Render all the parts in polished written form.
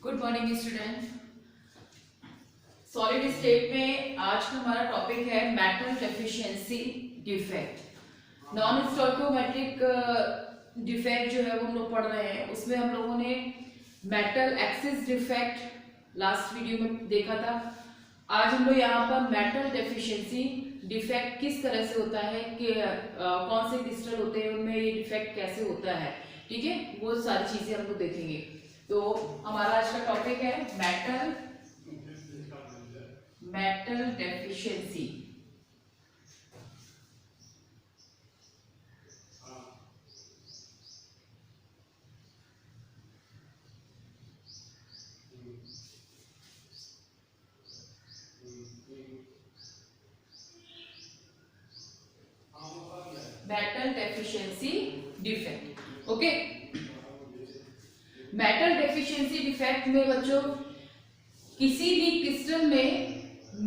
Good morning student. Solid state में आज का हमारा टॉपिक है metal deficiency defect. Non stoichiometric defect जो है वो हम लोग पढ़ रहे हैं। उसमें हम लोगों ने metal axis defect last video में देखा था। आज हम लोग यहाँ पर मेटल डेफिशिएंसी डिफेक्ट किस तरह से होता है कि कौन से क्रिस्टल होते हैं, उनमें ये डिफेक्ट कैसे होता है, ठीक है, वो सारी चीजें हम लोग देखेंगे। तो हमारा आज का टॉपिक है metal deficiency. Metal deficiency defect. Okay, metal deficiency defect में बच्चों किसी भी क्रिस्टल में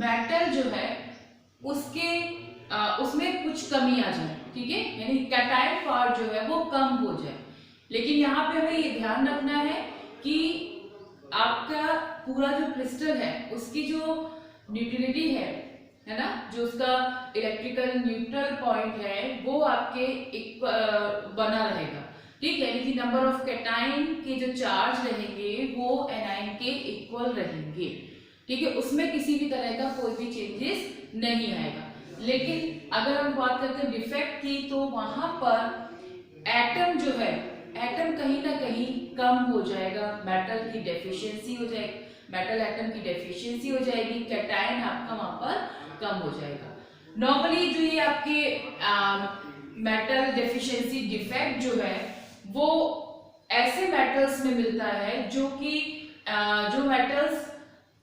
मेटल जो है उसमें कुछ कमी आ जाए, ठीक है, यानी कैटायन पार्ट जो है वो कम हो जाए। लेकिन यहाँ पे हमें ये ध्यान रखना है कि आपका पूरा जो क्रिस्टल है उसकी जो न्यूट्रलिटी है ना, जो उसका इलेक्ट्रिकल न्यूट्रल पॉइंट है वो आपके बना रहेगा, ठीक है, यानी कि नंबर ऑफ कैटाइन के जो चार्ज रहेंगे वो एनाइन के इक्वल रहेंगे, ठीक है, उसमें किसी भी तरह का कोई भी चेंजेस नहीं आएगा। लेकिन अगर हम बात करते हैं डिफेक्ट की, तो वहां पर एटम जो है, एटम कहीं ना कहीं कम हो जाएगा, मेटल की डेफिशिएंसी हो जाएगी, मेटल एटम की डेफिशिएंसी हो जाएगी, कैटायन आपका वहां पर कम हो जाएगा। नॉर्मली जो ये आपके मेटल डेफिशिएंसी डिफेक्ट जो है वो ऐसे मेटल्स में मिलता है जो कि जो मेटल्स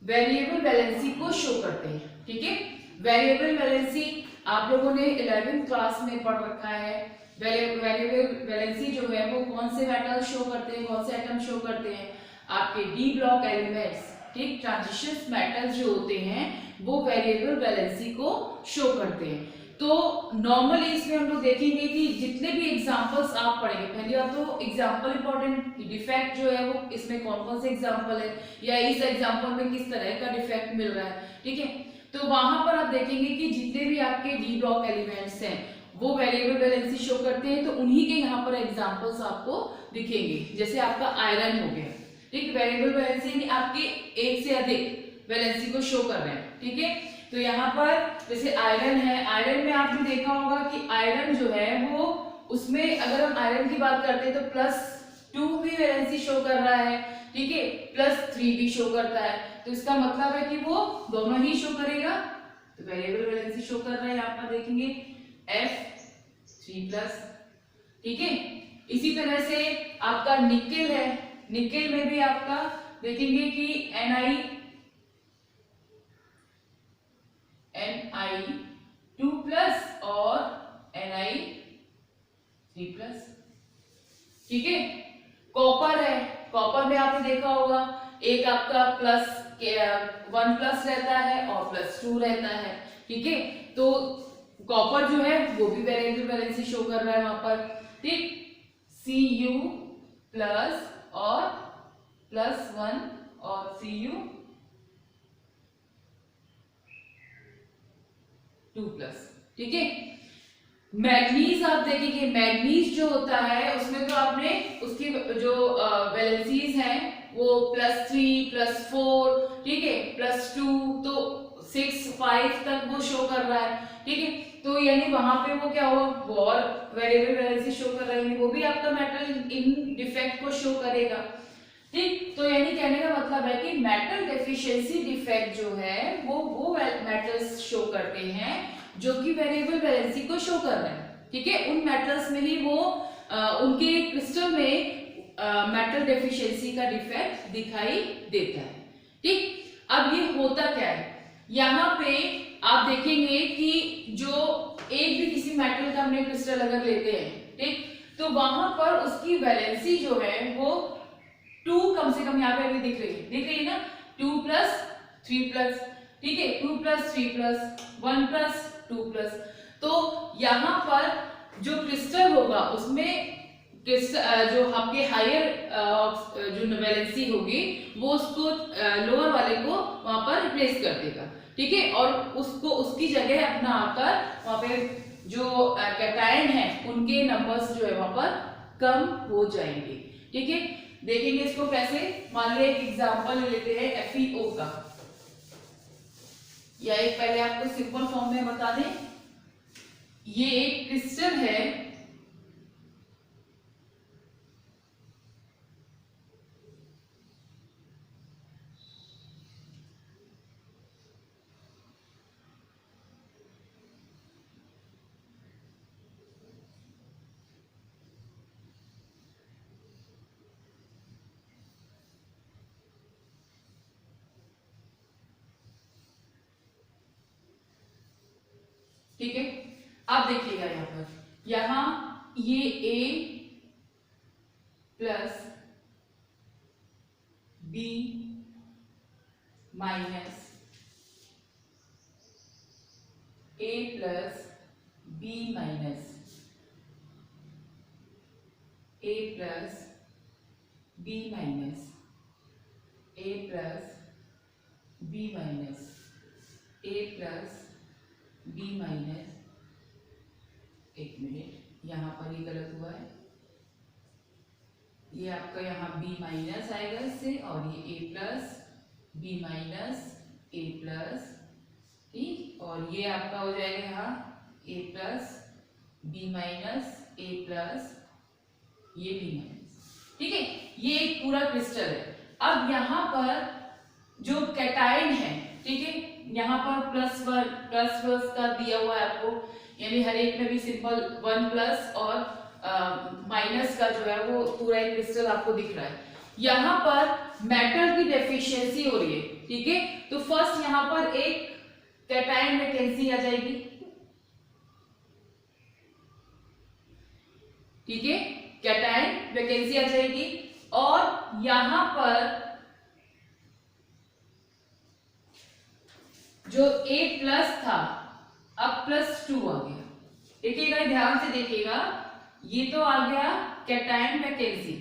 वेरिएबल वैलेंसी को शो करते हैं, ठीक है। वेरिएबल वैलेंसी आप लोगों ने 11वीं क्लास में पढ़ रखा है। वेरिएबल वैलेंसी जो है वो कौन से मेटल शो करते हैं, कौन से एटम शो करते हैं, आपके डी ब्लॉक एलिमेंट्स, ठीक, ट्रांजिशन मेटल्स जो होते हैं वो वेरिएबल वैलेंसी को शो करते हैं। तो नॉर्मली इसमें हम लोग देखेंगे कि जितने भी एग्जांपल्स आप पढ़ेंगे, पहली बात तो एग्जांपल इंपॉर्टेंट, डिफेक्ट जो है वो इसमें कौन कौन से एग्जांपल है या इस एग्जांपल में किस तरह का डिफेक्ट मिल रहा है, ठीक है। तो वहां पर आप देखेंगे कि जितने भी आपके डी ब्लॉक एलिमेंट्स हैं वो वेरिएबल वैलेंसी शो करते हैं, तो उन्हीं के यहाँ पर एग्जाम्पल्स आपको दिखेंगे। जैसे आपका आयरन हो गया, ठीक, वेरिएबल वैलेंसी आपके एक से अधिक वैलेंसी को शो कर रहे हैं, ठीक है। तो यहाँ पर जैसे आयरन है, आयरन में आपने देखा होगा कि आयरन जो है वो, उसमें अगर हम आयरन की बात करते हैं तो +2 भी वैलेंसी शो कर रहा है, ठीक है, +3 भी शो करता है। तो इसका मतलब है कि वो दोनों ही शो करेगा। तो वेरिएबल वैलेंसी शो कर रहा है, यहाँ पर देखेंगे F3+, ठीक है। इसी तरह से आपका निकेल है, निकेल में भी आपका देखेंगे कि Ni2+ और Ni3+, ठीक है। कॉपर है, कॉपर में आपने देखा होगा एक आपका +1+ रहता है और +2 रहता है, ठीक है। तो कॉपर जो है वो भी वेरिएबल वैलेंसी शो कर रहा है वहां पर, ठीक, Cu+ और +1 और Cu2+, ठीक है। मैग्नीज आप देखेंगे, मैग्नीज जो होता है उसमें तो आपने उसकी जो वैलेंसीज हैं वो +3, +4, ठीक है, +2, तो 6, 5 तक वो शो कर रहा है, ठीक है। तो यानी वहां पे वो क्या हुआ, वो और वेरिएबल वैलेंसी शो कर रहा है, वो भी आपका मेटल इन डिफेक्ट को शो करेगा, ठीक। तो यानी कहने का मतलब है कि मेटल डेफिशिएंसी डिफेक्ट जो है वो मेटल्स शो करते हैं जो कि वेरिएबल वैलेंसी को शो कर रहे हैं, ठीक है। उन मेटल्स में ही वो उनके क्रिस्टल में मेटल डेफिशिएंसी का डिफेक्ट दिखाई देता है, ठीक। अब ये होता क्या है, यहाँ पे आप देखेंगे कि जो एक भी किसी मेटल का हमने क्रिस्टल अगर लेते हैं, ठीक, तो वहां पर उसकी वैलेंसी जो है वो 2 कम से कम यहाँ पे अभी दिख रही है ना, 2+3+, ठीक है, 2+3+, 1+2+। तो यहाँ पर जो क्रिस्टल होगा उसमें जो आपके हायर जो वैलेंसी होगी वो उसको लोअर वाले को वहां पर रिप्लेस कर देगा, ठीक है। और उसको उसकी जगह अपना आकर वहां पे जो कैटायन है उनके नंबर्स जो है वहां पर कम हो जाएंगे, ठीक है। देखेंगे इसको कैसे। मान लिया एक एग्जांपल लेते हैं FeO का, या एक पहले आपको सिंपल फॉर्म में बता दें। ये एक क्रिस्टल है, ठीक है। आप देखिएगा यहाँ पर, यहाँ ये A plus B minus A plus B minus A plus B minus A plus B minus A plus B minus, एक मिनट यहाँ पर ये गलत हुआ है, ये आपका यहाँ B माइनस आएगा इससे, और ये A plus B minus A plus, ठीक। और ये आपका हो जाएगा यहाँ A plus B minus A plus ये B माइनस, ठीक है। ये एक पूरा क्रिस्टल है। अब यहाँ पर जो कैटायन है, ठीक है, यहाँ पर प्लस वन का दिया हुआ है आपको, यानी हर एक में भी सिंपल 1 प्लस और माइनस का जो है वो पूरा एक क्रिस्टल आपको दिख रहा है। यहाँ पर मेटल की डेफिशिएंसी हो रही है, ठीक है। तो फर्स्ट यहाँ पर एक कैटायन वैकेंसी आ जाएगी, ठीक है, कैटायन वैकेंसी आ जाएगी। और यहाँ पर जो A प्लस था अब +2 आ गया। देखिएगा, ध्यान से देखिएगा, ये तो आ गया कैटायन वैकेंसी,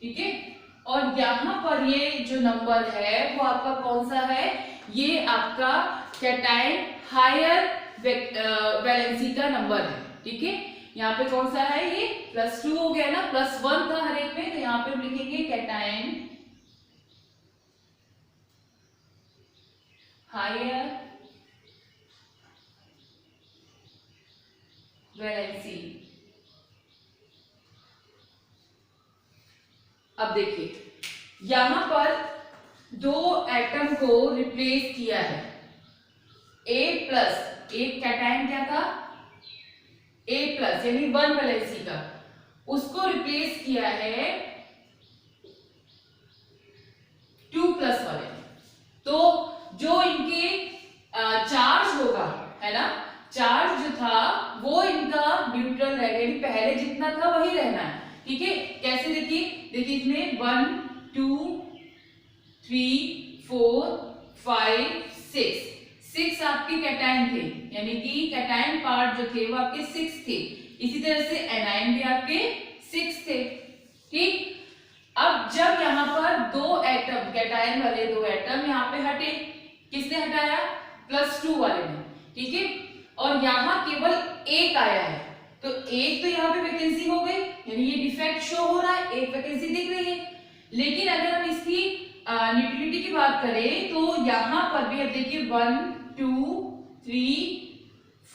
ठीक है। और यहां पर ये जो नंबर है वो आपका कौन सा है, ये आपका कैटायन हायर वैलेंसी का नंबर है, ठीक है। यहाँ पे कौन सा है, ये +2 हो गया ना, +1 था हर एक में, तो यहाँ पे हम लिखेंगे कैटायन हायर वैलेंसी। अब देखिए यहां पर दो एटम को रिप्लेस किया है, A प्लस, एक कैटायन क्या था A प्लस यानी 1 वैलेंसी का, उसको रिप्लेस किया है 2 प्लस वाले। तो जो इनके चार्ज होगा, है ना, चार्ज जो था वो इनका न्यूट्रल रहेगा, पहले जितना था वही रहना है, ठीक है। कैसे देखिए इसमें 1 2 3 4 5 6 आपके कैटायन थे, यानी कि कैटायन पार्ट जो थे वो आपके 6 थे। इसी तरह से एनायन भी आपके 6 थे, ठीक। अब जब यहाँ पर दो एटम, कैटायन वाले दो एटम यहाँ पे हटे, किसने हटाया, +2 वाले ने, ठीक है। और यहाँ केवल एक आया है, तो एक तो यहाँ पे वैकेंसी हो गई, यानी ये डिफेक्ट शो हो रहा है, एक वैकेंसी दिख रही है। लेकिन अगर हम इसकी न्यूट्रलिटी की बात करें तो यहाँ पर भी अब देखिए 1 2 3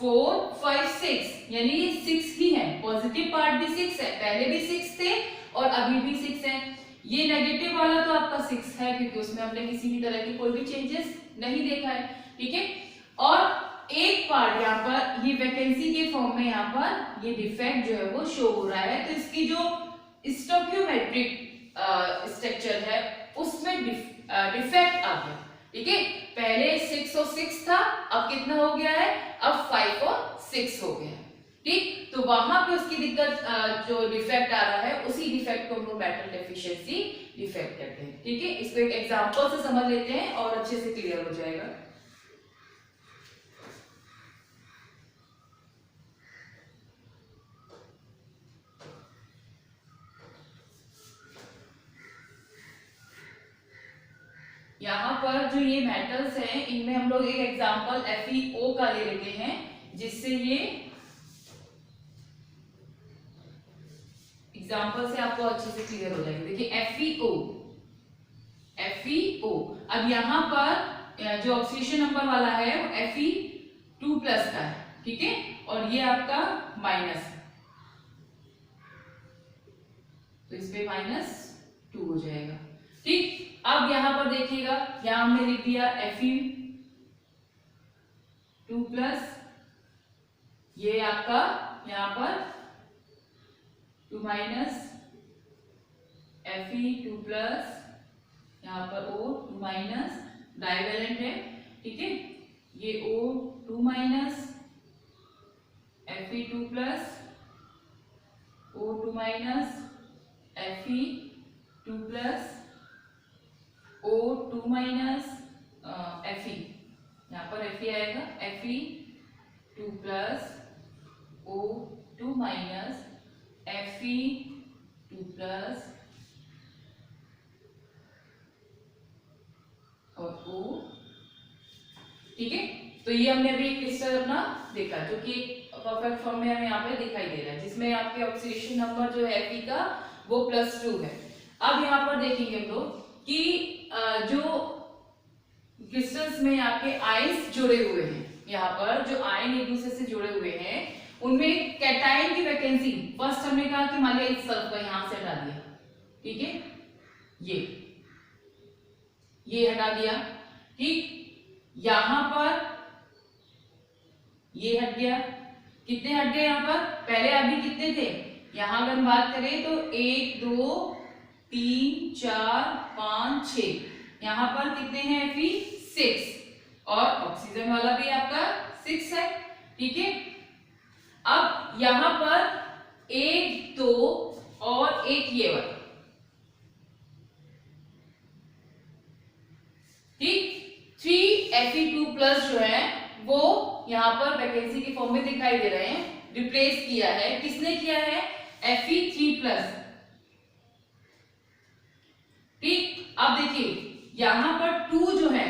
4 5 6, यानी ये 6 ही है, पॉजिटिव पार्ट भी 6 है, पहले भी 6 थे और अभी भी 6 है। ये नेगेटिव वाला तो आपका 6 है क्योंकि उसमें हमने किसी भी तरह की कोई भी चेंजेस नहीं देखा है, ठीक है। और एक पार्ट यहाँ पर ये वैकेंसी के फॉर्म में यहाँ पर ये डिफेक्ट जो है वो शो हो रहा है, तो इसकी जो स्टोकियोमेट्रिक स्ट्रक्चर है उसमें डिफेक्ट आ गया, ठीक है। पहले 6 और 6 था, अब कितना हो गया है, अब 5 और 6 हो गया है, ठीक। तो वहां पे उसकी दिक्कत जो डिफेक्ट आ रहा है, उसी डिफेक्ट को हम लोग मेटल डेफिशिएंसी डिफेक्ट कहते हैं। ठीक है, इसको एक एग्जांपल से समझ लेते हैं और अच्छे से क्लियर हो जाएगा। यहाँ पर जो ये मेटल्स हैं, इनमें हम लोग एक एग्जांपल FeO का ले लेते हैं, जिससे ये एग्जांपल से आपको अच्छे से क्लियर हो जाएगा। देखिए FeO। अब यहाँ पर जो ऑक्सीडेशन नंबर वाला है वो Fe2+ का है, ठीक है, और ये आपका माइनस है, तो इस पे -2 हो जाएगा। ठीक। अब यहाँ पर देखिएगा, यहाँ हमने लिख दिया Fe2+, ये आपका यहाँ पर 2 Fe2+, यहाँ पर O2-, डाइवेलेंट है, ठीक है, ये O2-, Fe2+, O2-, Fe2+, O2-, Fe, यहाँ पर Fe आएगा, Fe2+, O2-, Fe2+, और O, ठीक है। तो ये हमने अभी क्रिस्टल अपना देखा, जो कि परफेक्ट फॉर्म में हमें यहाँ पे दिखाई दे रहा है, जिसमें आपके ऑक्सीडेशन नंबर जो है Fe का वो +2 है। अब यहाँ पर देखेंगे हम लोग कि जो क्रिस्टल्स में आपके आयंस जुड़े हुए हैं, यहाँ पर जो आयन एक दूसरे से जुड़े हुए हैं, उनमें कैटायन की वैकेंसी, फर्स्ट हमने कहा कि मान लिया इस सल्फर को यहां से हटा दिया, ठीक है, ये हटा दिया, ठीक, यहां पर ये हट गया, कितने हट गए यहाँ पर, पहले अभी कितने थे, यहां अगर हम बात करें तो 1 2 3 4 5 6, यहां पर कितने हैं Fe 6, और ऑक्सीजन वाला भी आपका 6 है, ठीक है। अब यहां पर 1 2 और एक ये वाला, ठीक, 3 Fe2+ जो है वो यहां पर वैकेंसी के फॉर्म में दिखाई दे रहे हैं, रिप्लेस किया है, किसने किया है, Fe3+, ठीक। अब देखिए यहां पर 2 जो है,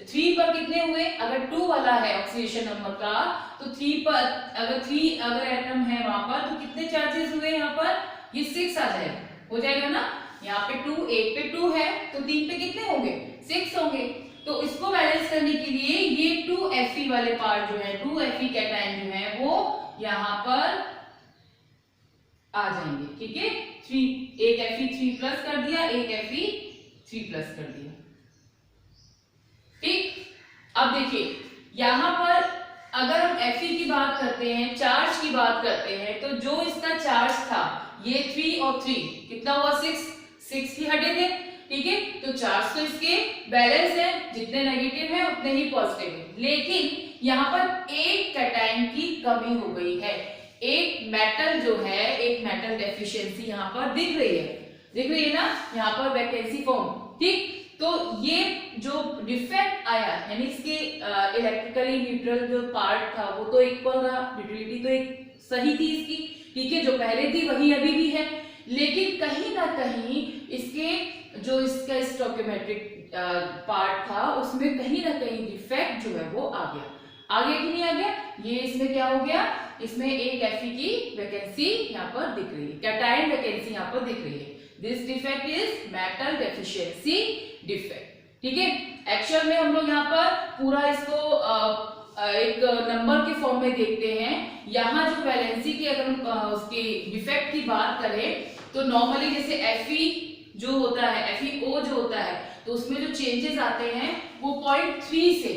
3 पर कितने हुए, अगर 2 वाला है ऑक्सीडेशन नंबर का, तो 3 पर अगर एटम है वहां पर, तो कितने चार्जेस हुए यहाँ पर, ये 6 आ जाएगा, हो जाएगा ना, यहाँ पे 2, एक पे 2 है, तो 3 पे कितने होंगे, 6 होंगे। तो इसको बैलेंस करने के लिए ये 2 Fe वाले पार्ट जो है, 2 Fe कैटायन जो है वो यहाँ पर आ जाएंगे, ठीक है, 3, एक Fe3+ कर दिया, एक Fe3+ कर दिया, ठीक। अब देखिए यहां पर अगर हम Fe की बात करते हैं, चार्ज की बात करते हैं, तो जो इसका चार्ज था ये 3 और 3 कितना हुआ, 6 ही हटे थे, ठीक है, तो चार्ज तो इसके बैलेंस है, जितने नेगेटिव है उतने ही पॉजिटिव है, लेकिन यहाँ पर एक कैटायन की कमी हो गई है, एक मेटल जो है, एक मेटल डेफिशिएंसी यहाँ पर दिख रही है ना, यहाँ पर वैकेंसी फॉर्म, ठीक। तो ये जो डिफेक्ट आया, यानी इसके इलेक्ट्रिकली न्यूट्रल जो पार्ट था वो तो इक्वल रहा, ड्यूटिलिटी तो एक सही थी इसकी, ठीक है, जो पहले थी वही अभी भी है, लेकिन कहीं ना कहीं इसका स्टोइकियोमेट्रिक पार्ट था, उसमें कहीं ना कहीं डिफेक्ट जो है वो आ गया कि नहीं आ गया, ये इसमें क्या हो गया, इसमें एक Fe की वैकेंसी यहाँ पर दिख रही है, कैटायन वैकेंसी यहाँ पर दिख रही है, this defect is metal deficiency defect, ठीक है। एक्चुअल में हम लोग यहाँ पर पूरा इसको एक नंबर के फॉर्म में देखते हैं, यहाँ जो वैलेंसी की अगर उसकी डिफेक्ट की बात करें तो नॉर्मली जैसे Fe जो होता है, FeO जो होता है, तो उसमें जो चेंजेस आते हैं वो 0.3 से,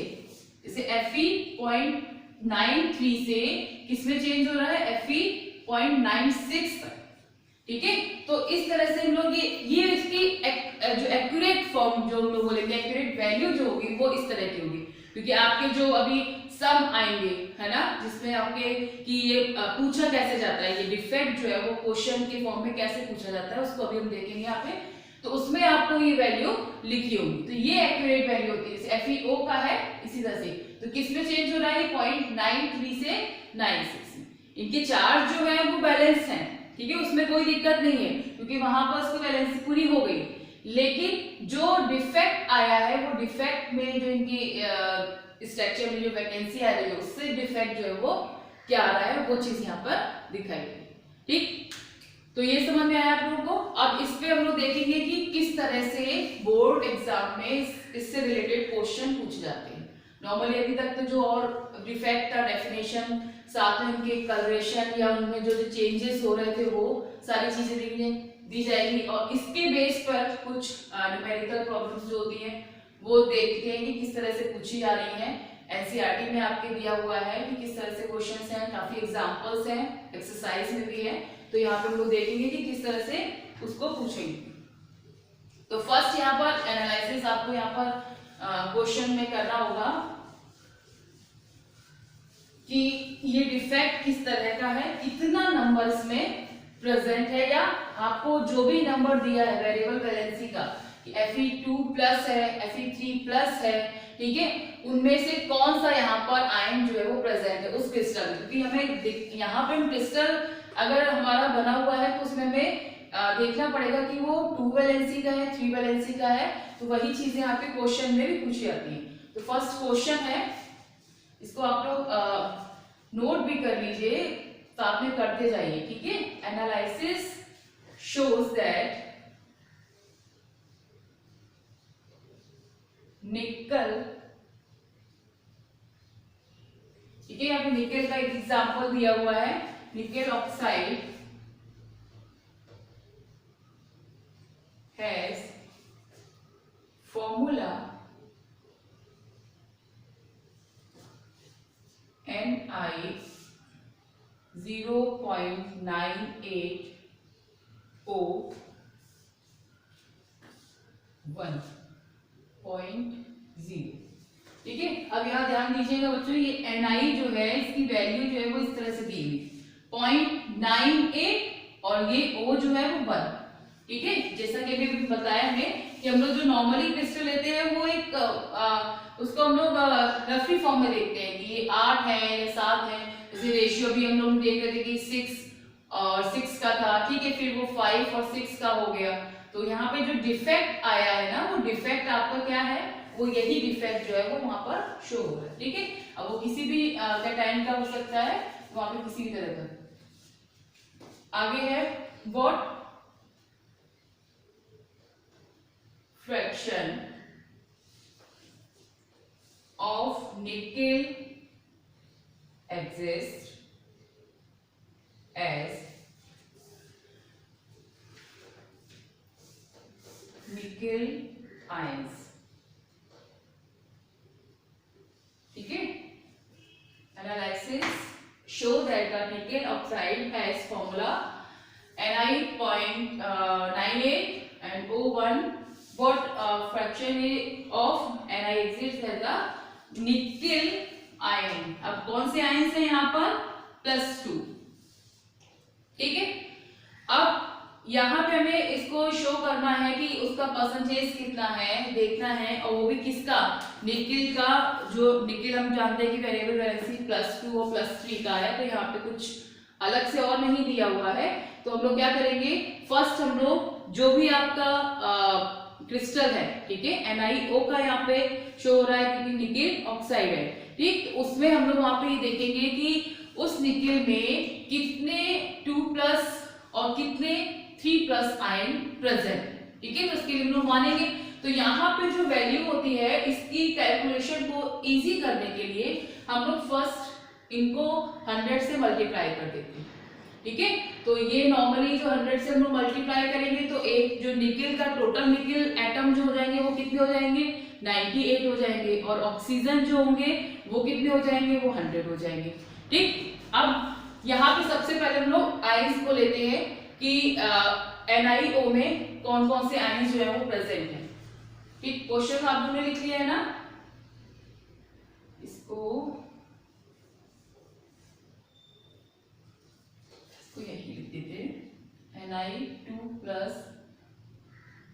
जैसे Fe 0.93 से किसमें चेंज हो रहा है, Fe 0.96 तक, ठीक है। तो इस तरह से हम लोग ये इसकी जो एक्यूरेट फॉर्म जो हम लोग बोलेंगे, एक्यूरेट वैल्यू जो होगी वो इस तरह की होगी, क्योंकि आपके जो अभी सम आएंगे, है ना, जिसमें आपके कि ये पूछा कैसे जाता है, ये डिफेक्ट जो है वो क्वेश्चन के फॉर्म में कैसे पूछा जाता है उसको अभी हम देखेंगे यहाँ पे। तो उसमें आपको ये वैल्यू लिखी होगी, तो ये एक्यूरेट वैल्यू होती है। FeO का है इसी तरह से, तो किसमें चेंज हो रहा है, 0.93 से 96। इनके चार्ज जो है वो बैलेंस है, ठीक है, उसमें कोई दिक्कत नहीं है क्योंकि वहां पर उसकी बैलेंस पूरी हो गई। लेकिन जो डिफेक्ट आया है वो डिफेक्ट में जो इनकी स्ट्रक्चर में जो वैकेंसी आ रही है उससे डिफेक्ट जो है वो क्या आ रहा है वो चीज यहाँ पर दिखाई गई। ठीक, तो ये समझ में आया आप लोगों को। अब इस पे हम लोग देखेंगे कि किस तरह से बोर्ड एग्जाम में इससे रिलेटेड क्वेश्चन पूछे जाते हैं। नॉर्मली अभी तक तो जो और डिफेक्ट का डेफिनेशन, साथ में उनके कलरेशन या उनमें जो चेंजेस हो रहे थे वो सारी चीजें दी जाएगी, और इसके बेस पर कुछ न्यूमेरिकल प्रॉब्लम्स जो होती हैं वो देखते हैं कि किस तरह से पूछी जा रही हैं। एनसीईआरटी में आपके दिया हुआ है कि किस तरह से क्वेश्चंस हैं, काफी एग्जांपल्स हैं, एक्सरसाइज में भी है, तो यहाँ पे हम लोग देखेंगे कि किस तरह से उसको पूछेंगे। तो फर्स्ट यहाँ पर एनालिसिस आपको यहाँ पर क्वेश्चन में करना होगा कि ये डिफेक्ट किस तरह का है, कितना नंबर्स में प्रेजेंट है, या आपको जो भी नंबर दिया है वेरिएबल वैलेंसी का कि Fe2 प्लस है, Fe3 प्लस है, ठीक है, उनमें से कौन सा यहाँ पर आयन जो है वो प्रेजेंट है उस क्रिस्टल में। क्योंकि हमें यहाँ पे क्रिस्टल अगर हमारा बना हुआ है तो उसमें हमें देखना पड़ेगा कि वो 2 वैलेंसी का है, 3 वैलेंसी का है, तो वही चीजें यहाँ पे क्वेश्चन में भी पूछी जाती हैं। तो फर्स्ट क्वेश्चन है, इसको आप लोग नोट भी कर लीजिए, साथ में करते जाइए, ठीक है। एनालिसिस शोज दैट निकल, ठीक है, यहाँ पे निकल का एक एग्जांपल दिया हुआ है, निकल ऑक्साइड हैज फॉर्मूला Ni 0.9801.0, ठीक है। अब यहाँ ध्यान दीजिएगा बच्चों, ये Ni जो है इसकी वैल्यू जो है वो इस तरह से दी हुई 0.98 और ये O जो है वो 1, ठीक है। जैसा कि अभी बताया हमें कि हम लोग जो नॉर्मली क्रिस्टल लेते हैं वो एक उसको हम लोग रफली फॉर्म में देखते हैं कि ये 8 है या 7 है। जैसे रेशियो भी हम लोग देख रहे थे कि 6 और 6 का था, ठीक है, फिर वो 5 और 6 का हो गया। तो यहाँ पे जो डिफेक्ट आया है ना, वो डिफेक्ट आपका क्या है, वो यही डिफेक्ट जो है वो वहां पर शो हो रहा है, ठीक है। अब वो किसी भी कैटायन का हो सकता है, वहां पे किसी भी तरह का। आगे है what fraction of nickel exists as nickel ions, ठीक है। Analysis show that the nickel oxide has formula Ni.98 and O1. What fraction of Ni exists as a nickel ion. अब कौन से आयन है यहाँ पर, +2, ठीक है। अब यहाँ पे हमें इसको शो करना है कि उसका परसेंटेज कितना है, देखना है, और वो भी किसका, निकेल का। जो निकेल हम जानते हैं कि वेरिएबल वैलेंसी +2 और +3 का है, तो यहाँ पे कुछ अलग से और नहीं दिया हुआ है। तो हम लोग क्या करेंगे, फर्स्ट हम लोग जो भी आपका क्रिस्टल है, ठीक है, NiO का यहाँ पे शो हो रहा है क्योंकि निकेल ऑक्साइड है, ठीक। तो उसमें हम लोग वहां पे देखेंगे कि उस निकेल में कितने 2+ और कितने 3+ आयन प्रेजेंट, ठीक है। तो उसके लिए हम लोग मानेंगे। तो यहाँ पे जो वैल्यू होती है इसकी कैलकुलेशन को इजी करने के लिए हम लोग फर्स्ट इनको 100 से मल्टीप्लाई कर देते हैं, ठीक है। तो ये नॉर्मली जो 100 से हम लोग मल्टीप्लाई करेंगे तो एक जो निकेल का टोटल निकेल एटम जो हो जाएंगे वो कितने हो जाएंगे, 98 हो जाएंगे, और ऑक्सीजन जो होंगे वो कितने हो जाएंगे, वो 100 हो जाएंगे, ठीक। अब यहाँ पे सबसे पहले हम लोग आयंस को लेते हैं कि NiO में कौन कौन से आयंस जो है वो प्रेजेंट है, ठीक। क्वेश्चन आप लोगों ने लिख लिया है ना, इसको Na2+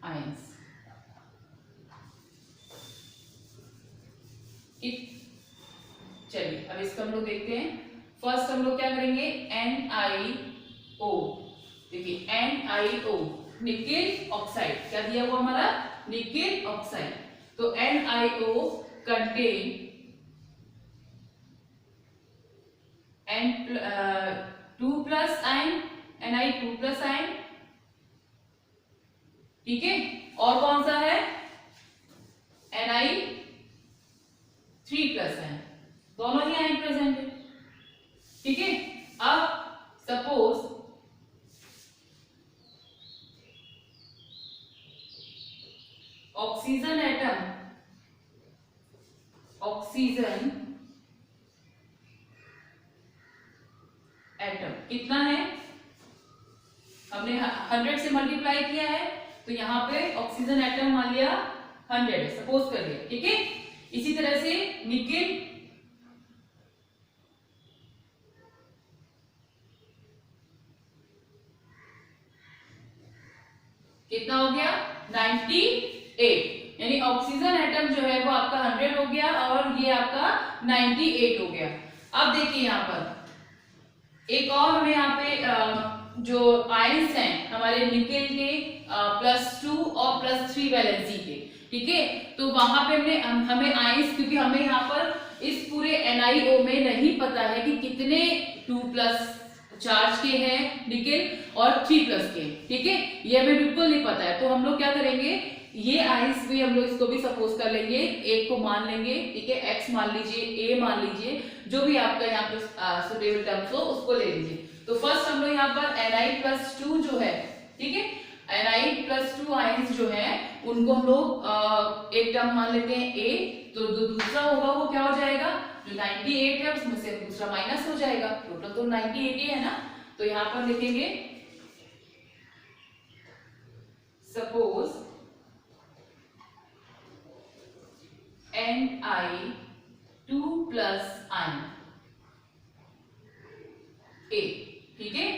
आयंस। चलिए अब इसको हम लोग देखते हैं। फर्स्ट हम लोग क्या करेंगे, NiO। देखिए NiO निकेल ऑक्साइड, क्या दिया हुआ हमारा, निकेल ऑक्साइड। तो NiO contain N2+ ion, Ni2+ ion, ठीक है। और कौन सा है, Ni3+ आयन, दोनों ही आयन प्रेजेंट है, ठीक है। अब suppose oxygen atom, oxygen atom कितना है, हमने 100 से मल्टीप्लाई किया है, तो यहाँ पे ऑक्सीजन एटम मान लिया 100 है, सपोज कर लिया, ठीक है। इसी तरह से निकेल, कितना हो गया 98, यानी ऑक्सीजन एटम जो है वो आपका 100 हो गया और ये आपका 98 हो गया। अब देखिए यहाँ पर एक और हमें यहाँ पे जो आयंस हैं हमारे निकेल के +2 और +3 वैलेंसी के, ठीक है। तो वहां पे हमें आयंस, क्योंकि हमें यहाँ पर इस पूरे NiO में नहीं पता है कि कितने 2+ चार्ज के हैं निकेल और 3+ के, ठीक है, ये हमें बिल्कुल नहीं पता है। तो हम लोग क्या करेंगे, ये आयंस भी हम लोग इसको भी सपोज कर लेंगे, एक को मान लेंगे, ठीक है, X मान लीजिए, A मान लीजिए, जो भी आपका यहाँ पे सुटेबल टर्म्स हो उसको ले लीजिए। तो फर्स्ट हम लोग यहाँ पर Ni+2 जो है, ठीक है, Ni+2 आयंस जो है उनको हम लोग एक टर्म मान लेते हैं A, तो जो दूसरा होगा वो क्या हो जाएगा, जो 98 है उसमें से दूसरा माइनस हो जाएगा, टोटल तो 98 ही है ना। तो यहाँ पर लिखेंगे सपोज Ni2+ आयन A, ठीक है।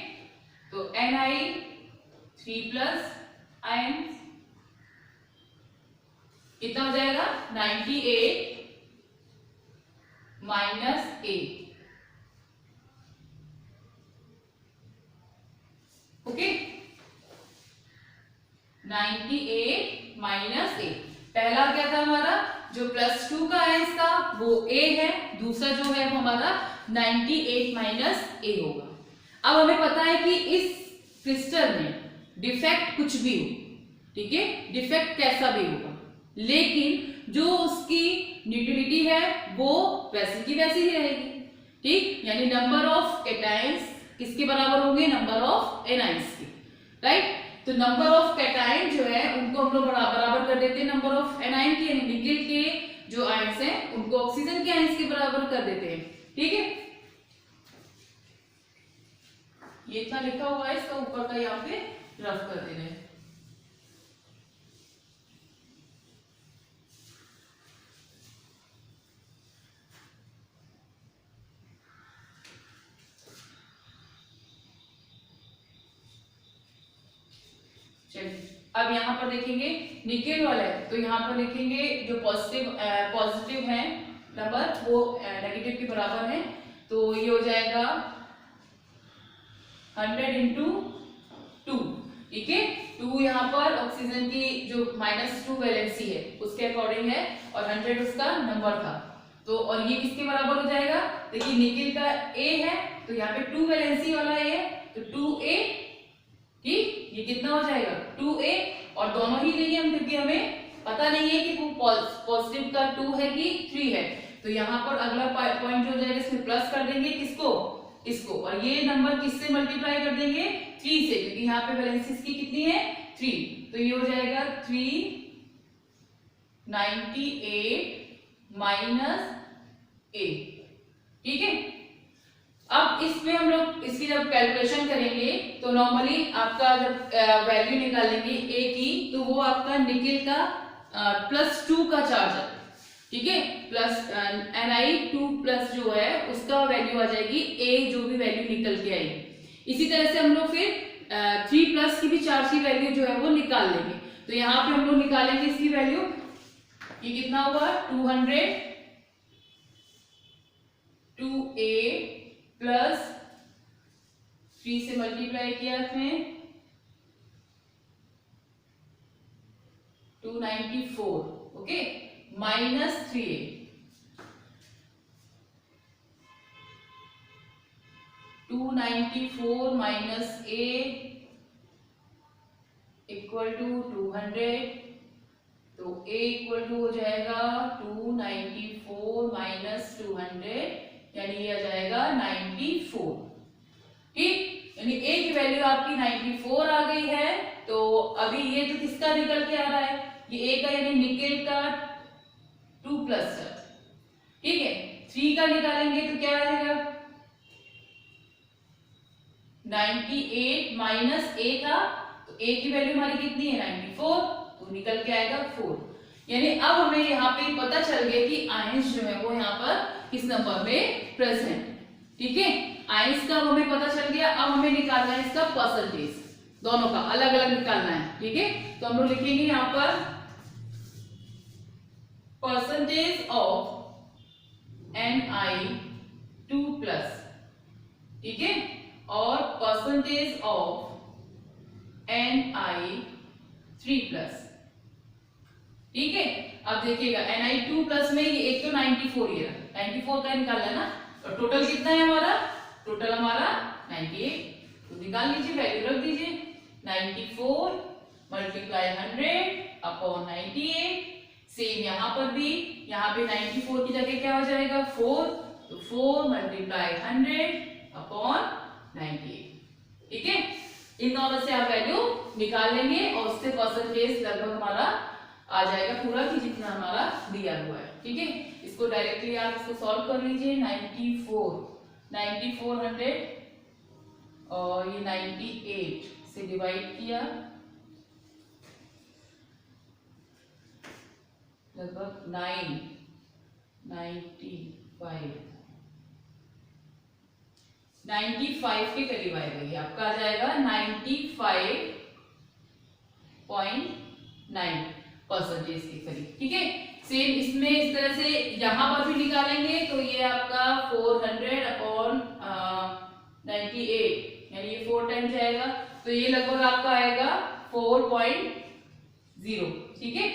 तो Ni3+ आयन कितना हो जाएगा 98 - A, ओके, 98 - A। पहला क्या था हमारा, जो +2 का आयंस था वो A है, दूसरा जो है वो हमारा 98 - A होगा। अब हमें पता है कि इस क्रिस्टल में डिफेक्ट कुछ भी हो, ठीक है, डिफेक्ट कैसा भी होगा, लेकिन जो उसकी न्यूट्रलिटी है वो वैसी की वैसी ही रहेगी, ठीक, यानी नंबर ऑफ कैटायंस किसके बराबर होंगे, नंबर ऑफ एनायंस के, राइट। तो नंबर ऑफ कैटायन जो है उनको हम लोग बराबर कर देते हैं नंबर ऑफ एनायन के, यानी निकेल के जो आयंस हैं उनको ऑक्सीजन के आयंस के बराबर कर देते हैं, ठीक है। ये इतना लिखा हुआ है, इसका ऊपर का यहाँ पे रफ कर दे रहे हैं। अब यहाँ पर देखेंगे निकेल वाला है, तो यहाँ पर लिखेंगे जो पॉजिटिव है नंबर वो नेगेटिव के बराबर है, तो ये हो जाएगा 100 × 2, ठीक है। 2 यहाँ पर ऑक्सीजन की जो -2 वैलेंसी है उसके अकॉर्डिंग है और 100 उसका नंबर था, तो और ये किसके बराबर हो जाएगा, देखिए निकेल का A है तो यहाँ पे 2 वैलेंसी वाला A है, तो 2A, ठीक, ये कितना हो जाएगा 2A, और दोनों ही लेंगे हम क्योंकि हमें पता नहीं है कि वो पॉजिटिव का 2 है कि 3 है। तो यहाँ पर अगला पॉइंट जो हो जाएगा इसमें प्लस कर देंगे किसको, इसको, और ये नंबर किससे मल्टीप्लाई कर देंगे 3 से, क्योंकि यहाँ पे वैलेंसी इसकी कितनी है 3, तो ये हो जाएगा 398 - A, ठीक है। अब इसमें हम लोग इसकी जब कैलकुलेशन करेंगे तो नॉर्मली आपका जब वैल्यू निकालेंगे A की, तो वो आपका निकेल का +2 का चार्ज है, ठीक है, प्लस Ni2+ जो है उसका वैल्यू आ जाएगी A, जो भी वैल्यू निकल के आएगी। इसी तरह से हम लोग फिर 3+ की भी चार्ज की वैल्यू जो है वो निकाल लेंगे। तो यहाँ पे हम लोग निकालेंगे इसकी वैल्यू, ये कितना होगा 200 2a प्लस 3 से मल्टीप्लाई किया इसमें 294, okay, minus 3a 294 minus a equal to 200, तो a इक्वल टू हो जाएगा 294 माइनस 200, यानी ये आ जाएगा 94, ठीक। यानी a की वैल्यू आपकी 94 आ गई है। तो अभी ये तो किसका निकल के आ रहा है, ये a का यानी निकेल का 2+ चार्ज, ठीक है। 3 का निकालेंगे तो क्या आ जाएगा 98 माइनस a का, तो a की वैल्यू हमारी कितनी है 94, तो निकल के आएगा 4। यानी अब हमें यहाँ पे पता चल गया कि आयंस जो है वो यहाँ पर किस नंबर में प्रेजेंट, ठीक है। आयंस का हमें पता चल गया। अब हमें निकालना है इसका परसेंटेज, दोनों का अलग अलग निकालना है, ठीक है। तो हम लोग लिखेंगे यहाँ पर परसेंटेज ऑफ Ni2+, ठीक है, और परसेंटेज ऑफ Ni3+, ठीक है। अब देखिएगा Ni2+ में ये एक तो 94, ये 94 का निकालना ना, और टोटल कितना है हमारा, टोटल हमारा 98, तो निकाल लीजिए, वैल्यू रख दीजिए 94 मल्टीप्लाई 100 अपॉन 98। सेम यहाँ पर भी, यहाँ पे 94 की जगह क्या हो जाएगा 4, तो 4 मल्टीप्लाई 100 अपॉन 98, ठीक है। इन दोनों से आप वैल्यू निकाल लेंगे और उससे परसेंटेज लगभग हमारा आ जाएगा पूरा कि जितना हमारा दिया हुआ है, ठीक है। इसको डायरेक्टली आप इसको सॉल्व कर लीजिए, 94 और ये 98 से डिवाइड किया, लगभग 95 के करीब आएगा, ये आपका आ जाएगा 95.9% के करीब, ठीक है। सेम इसमें इस तरह से यहां पर भी निकालेंगे, तो ये आपका 400 अपॉन 98, यानी ये 4 टाइम जाएगा, तो ये लगभग आपका आएगा 4.0, ठीक है।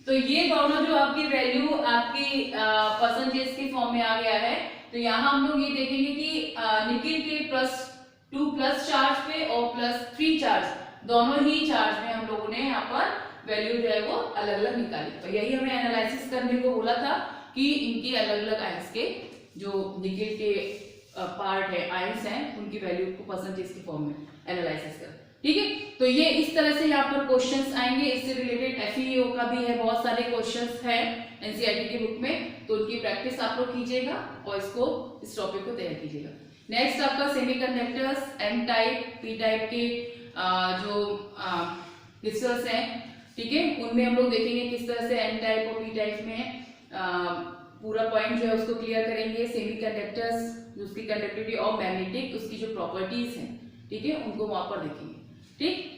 तो ये दोनों जो आपकी वैल्यू आपकी परसेंटेज के फॉर्म में आ गया है। तो यहाँ हम लोग ये देखेंगे कि निकेल के +2+ चार्ज पे और +3 चार्ज, दोनों ही चार्ज में हम लोगों ने यहाँ पर वैल्यू जो है वो अलग अलग निकाली। तो यही हमें एनालिसिस करने को बोला था कि इनकी अलग अलग आयंस के जो निकेल के पार्ट है, आयंस हैं, उनकी वैल्यू को परसेंटेज के फॉर्म में एनालिसिस कर, ठीक है। तो ये इस तरह से यहाँ पर क्वेश्चंस आएंगे। इससे रिलेटेड FEO का भी है, बहुत सारे क्वेश्चंस हैं NCERT की बुक में, तो उनकी प्रैक्टिस आप लोग कीजिएगा और इसको इस टॉपिक को तैयार कीजिएगा। नेक्स्ट आपका semiconductors N type P type के जो क्रिस्टल्स हैं, ठीक है, उनमें हम लोग देखेंगे किस तरह से N टाइप और P टाइप में पूरा पॉइंट जो है उसको क्लियर करेंगे। सेमीकंडक्टर्स, उसकी कंडक्टिविटी और मैग्नेटिक उसकी जो प्रॉपर्टीज हैं, ठीक है, उनको वहां पर देखेंगे, ठीक।